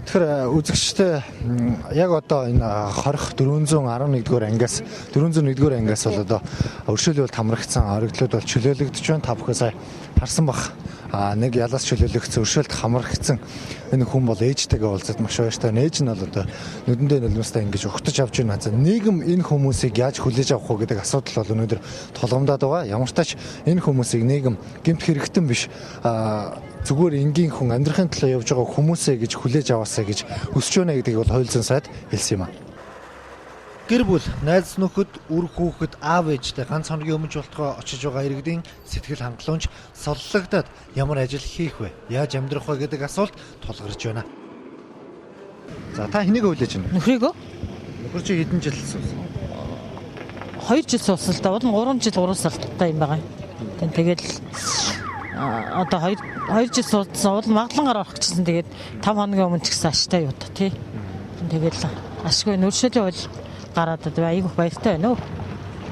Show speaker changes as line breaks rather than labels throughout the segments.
Тэгэхээр үзэгчтэй яг одоо энэ 411-р ангиас 401-р ангиас бол одоо өршөөлөлт хамрагдсан орогдлууд бол чөлөөлөгдөж байна. Та бүхэн сая харсан бах. Нэг ялаас чөлөөлөгдсөн өршөөлт хамрагдсан энэ хүн бол ээжтэйгээ уулзаад маш баяртай. Ээж нь бол одоо нүдэндээ нулимстай ингэж ухтаж авч байна. Нийгэм энэ хүмүүсийг яаж хүлээж авах вэ гэдэг асуудал бол өнөөдөр тулгамдаад байгаа. Ямар ч тач энэ хүмүүсийг нийгэм гэмт хэрэгтэн биш зүгээр энгийн хүн амьдрахын төлөө явж байгаа хүмүүсээ гэж хүлээж аваасаа гэж хүсэж байна гэдгийг бол хууль зүйн сайд хэлсэн юм а. Гэр бүл, найз нөхөд, үр хүүхэд, аав ээжтэй ганц хоногийн өмнө болтгоо очиж байгаа иргэдийн сэтгэл хангалуунч соллогдоод ямар ажил хийх вэ? Яаж амьдрах вэ гэдэг асуулт тулгарч байна. За та хэнийг хүлээж байна?
Нөхрийгөө?
Нөхөр чи хэдэн жил суусан?
2 жил суусан л да. Бол 3 жил 3 сарттай юм байгаа. Тэгээд одоо 2 жил суудсан бол маглангаар орох гэсэн. Тэгээд 5 хоногийн өмнө ч гэсэн аштай юу та тий. Тэгээд ашгүй нөршөлийн бол гараад айгүйх баяртай байна уу.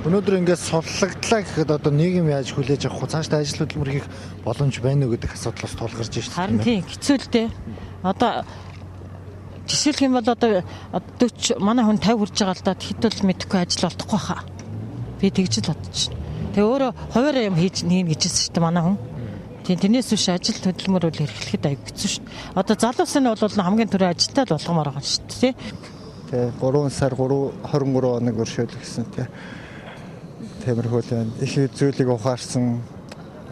Өнөөдөр ингээд суллагдлаа гэхэд одоо нийгэм яаж хүлээж авах вэ? Цаашдаа ажил хөдөлмөр хийх боломж байна уу гэдэг асуудлаас тулгарч байна шүү дээ.
Харин тийм хэцүү л дээ. Одоо жишээлх юм бол одоо 40 манай хүн 50 хүрж байгаа л да. Тэгэхэд бол мэдэхгүй ажил олдохгүй хаа. Би тэгж л бодож байна. Тэгээ өөрөө хуваараа юм хийж нийн гэжсэн шүү дээ манай хүн. Тийм тэрнээс биш ажил хөдөлмөр үл эрхлэхэд аяг хэцүү шүү дээ. Одоо залуусны бол хамгийн түрүү ажилтаа л болгомоор байгаа шүү дээ.
Тэгээ 3 сар 23 хоног өршөөлөх гэсэн тий. Тиймэрхүү л байна. Их зүйлийг ухаарсан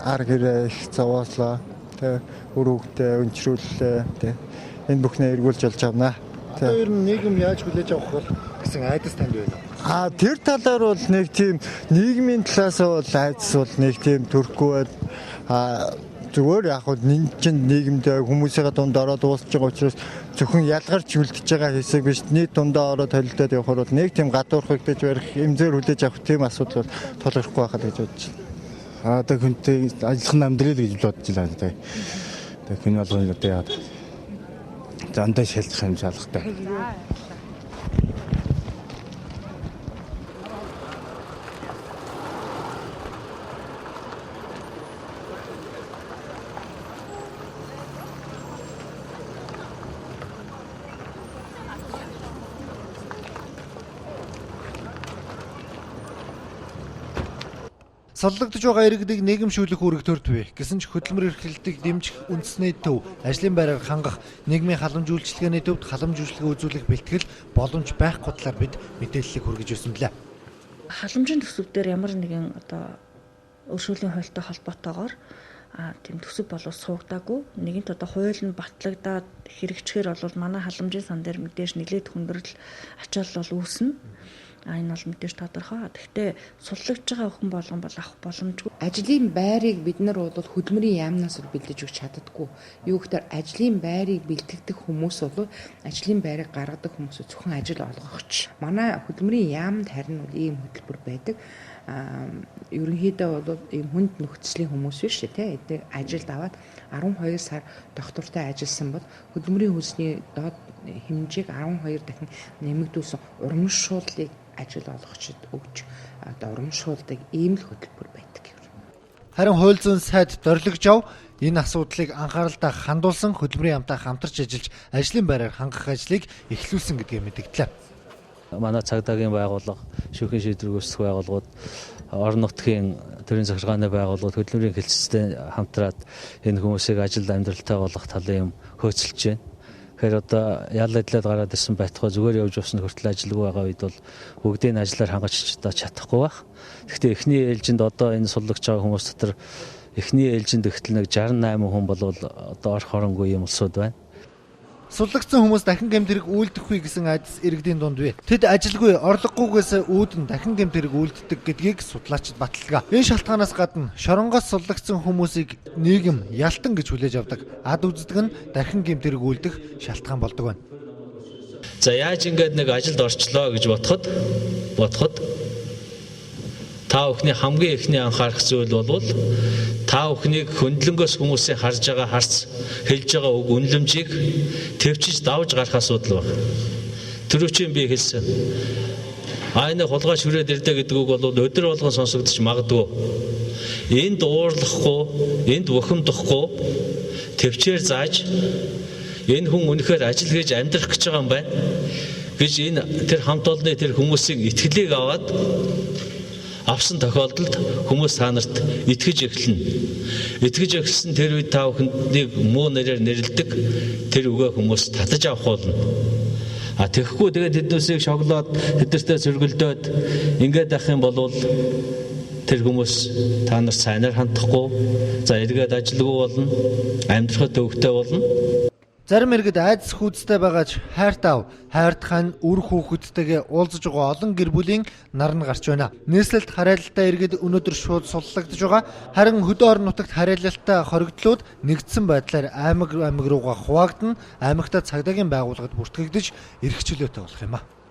ар гэрээ их зовоослоо. Тэгээ үр хөвгтөө өнчрүүллээ тий. Энэ бүхнээ эргүүлж олж авнаа.
Одоо ер нь нийгэм яаж хүлээж авах вэ гэсэн айдас танд байна.
Тэр талаар бол нэг тийм нийгмийн талаас бол айдас бол нэг тийм төрөхгүй байна. Зүгээр яг хөө нийгэмдээ хүмүүсийн дунд ороод дуусч байгаа учраас зөвхөн ялгарч үлдэж байгаа хэсэг биш нийт дундаа ороод холилдоод явахаар бол нэг тийм гадуурхагдаж барих эмзээр хүлээж авах тийм асуудал бол тулгархгүй байхад гэж бодож байна.
Одоо хүнтэй ажиллах амьдрал гэж бодож байна тий. Тэгээ хүн болгоно одоо яа. Зандаа шилжих юм шалгатай.
Соллогдож байгаа иргэдийг нийгэмшүүлэх үүрэг төртвэ. Гэсэн ч хөдөлмөр эрхлэлтийг дэмжих үндэсний төв, ажлын байраар хангах, нийгмийн халамж үйлчилгээний төвд халамж үйлчилгээ үзүүлэх бэлтгэл боломж байхгүй талаар бид мэдээллийг хүргэж өгсөн билээ.
Халамжийн төсөвдөр ямар нэгэн одоо өршөөлийн хуультай холбоотойгоор тийм төсөв болов суугдаагүй. Нэгэнт одоо хууль нь батлагдаад хэрэгжихээр бол манай халамжийн сан дээр мэдээж нэлээд хүндрэл ачаал бол үүснэ. Энэ бол мэдээж тодорхой. Гэхдээ суллагж байгаа хүн болгон бол авах боломжгүй.
Ажлын байрыг бид нар бол хөдөлмөрийн яамнаас бэлдэж өгч чаддаггүй. Юу гэхээр ажлын байрыг бэлтгэдэг хүмүүс бол ажлын байрыг гаргадаг хүмүүс зөвхөн ажил олгогч. Манай хөдөлмөрийн яамд харин бол ийм хөтөлбөр байдаг. Ерөнхийдөө бол ийм хүнд нөхцөлийн хүмүүс биш тий. Ажилд аваад 12 сар доктортой ажилласан бол хөдөлмөрийн хөлсний доод хэмжээг 12 дахин нэмэгдүүлсэн урамшууллыг ажил олгогчид өгч одоо урамшуулдаг ийм л хөтөлбөр байдаг юм.
Харин хууль зүйн сайд зорилгож ав энэ асуудлыг анхааралтай хандуулсан хөдөлмөрийн яамтай хамтарч ажиллаж ажлын байраар хангах ажлыг эхлүүлсэн гэдгийг мэдгдлээ.
Манай цагдаагийн байгууллага, шүүхийн шийдвэр гүйцэтгэх байгууллагууд, орон нутгийн төрийн захиргааны байгууллагууд хөдөлмөрийн хэлцтэй хамтраад энэ хүмүүсийг ажилд амьдралтай болгох талын юм хөөцөлж байна. Тэгэхээр одоо ял эдлээд гараад ирсэн байтугай зүгээр явж явсан хүртэл ажилгүй байгаа үед бол бүгдийг ажлаар хангаж чадахгүй байх. Гэхдээ эхний ээлжинд одоо энэ суллагч байгаа хүмүүс дотор эхний ээлжинд өгтөл нэг 68 хүн бол одоо орох хоронгүй юм улсууд байна.
Суллагдсан хүмүүс дахин гэмт хэрэг үйлдэхгүй гэсэн айдас иргэдийн дунд бий. Тэд ажилгүй, орлогогүйгээс үүдэн дахин гэмт хэрэг үйлддэг гэдгийг судлаачид баталгаа. Энэ шалтгаанаас гадна шоронгоос суллагдсан хүмүүсийг нийгэм ялтан гэж хүлээж авдаг. Ад үздэг нь дахин гэмт хэрэг үйлдэх шалтгаан болдог байна.
За яаж ингэж нэг ажилд орчлоо гэж бодоход та бүхний хамгийн эхний анхаарах зүйл бол та бүхнийг хөндлөнгөөс хүмүүсийн харж байгаа харц, хэлж байгаа үг үнэлэмжийг төвчж давж гарах асуудал байна. Түрүүчийн би хэлсэн. Энэ хулгай шүрээд ирдэ гэдэг үг бол өдөр болгон сонсогдож магадгүй. Энд уурлахгүй, энд бухимдахгүй төвчээр зааж энэ хүн үнэхээр ажил хийж амьдрах гэж байгаа юм байна гэж энэ тэр хамт олонны тэр хүмүүсийн итгэлийг аваад авсан тохиолдолд хүмүүс та нарт итгэж эхэлнэ. Итгэж эхэлсэн тэр үед та бүхэндийг муу нэрээр нэрлэдэг тэр үгээ хүмүүс татаж авах болно. Тэгэхгүй тэгээд тэднээсийг шоглоод тэднэртээ сөргөлдөөд ингээд авах юм бол тэр хүмүүс та нарт сайнаар хандахгүй, за эргээд ажилгүй болно, амьдрахад төвөгтэй болно.
Зарим иргэд айдас хүйцтэй байгаач хайртаа хайртахын үр хүүхэдтэйгээ уулзж байгаа олон гэр бүлийн нар нь гарч байна. Нийслэлд харайлалтай иргэд өнөөдөр шууд суллагдж байгаа. Харин хөдөө орон нутагт харайлалтай хоригдлууд нэгдсэн байдлаар аймаг руугаа хуваагдана. Аймагтаа цагдаагийн байгууллагад бүртгэгдэж эрх чөлөөтэй болох юм а.